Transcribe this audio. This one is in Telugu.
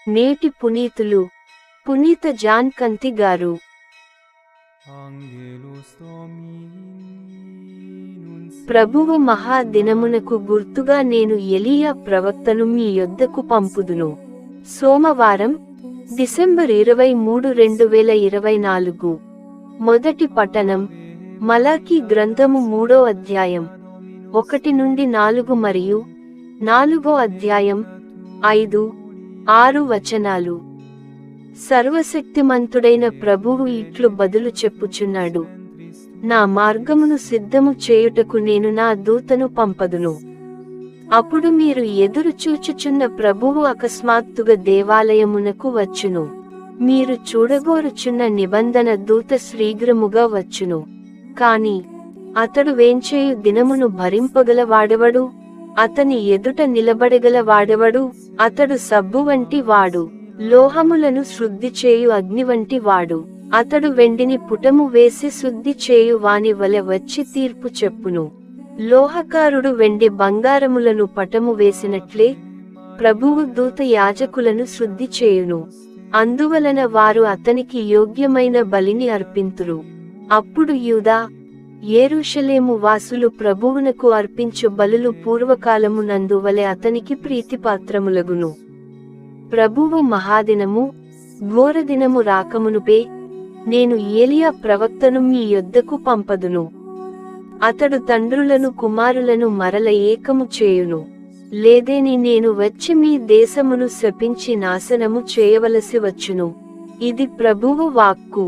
నేటి పునీతులు పునీత జాన్ కంతి గారు. ప్రభువు మహా దినమునకు గుర్తుగా నేను ఎలీయా ప్రవక్తను మీ యొద్దకు పంపుదును. సోమవారం, డిసెంబర్ 23, 2024. మొదటి పఠనం మలాకీ గ్రంథము 3వ అధ్యాయం 1-4 మరియు 4వ అధ్యాయం 5-6 వచనాలు. సర్వశక్తిమంతుడైన ప్రభువు ఇట్లు బదులు చెప్పుచున్నాడు: నా మార్గమును సిద్ధము చేయుటకు నేను నా దూతను పంపదును. అప్పుడు మీరు ఎదురు చూచుచున్న ప్రభువు అకస్మాత్తుగా దేవాలయమునకు వచ్చును. మీరు చూడగోరుచున్న నిబంధన దూత శీఘ్రముగా వచ్చును. కాని అతడు వేంచేయు దినమును భరింపగల వాడెవడు? అతని ఎదుట నిలబడగల వాడెవడు? అతడు సబ్బు వంటి వాడు, లోహములను శుద్ధి చేయు అగ్ని వంటి వాడు. అతడు వెండిని పుటము వేసి శుద్ధి చేయు వాని వలె వచ్చి తీర్పు చెప్పును. లోహకారుడు వెండి బంగారములను పటము వేసినట్లే ప్రభువు దూత యాజకులను శుద్ధి చేయును. అందువలన వారు అతనికి యోగ్యమైన బలిని అర్పింతురు. అప్పుడు యూదా, యెరూషలేము వాసులు ప్రభువునకు అర్పించు బలులు పూర్వకాలమునందు వలె అతనికి ప్రీతిపాత్రములగును. ప్రభువు మహాదినము, ఘోరదినము రాకమునుపే నేను ఏలియా ప్రవక్తను మీ యొద్దకు పంపదును. అతడు తండ్రులను కుమారులను మరల ఏకము చేయును. లేదేని నేను వచ్చి మీ దేశమును శపించి నాశనము చేయవలసి వచ్చును. ఇది ప్రభువు వాక్కు.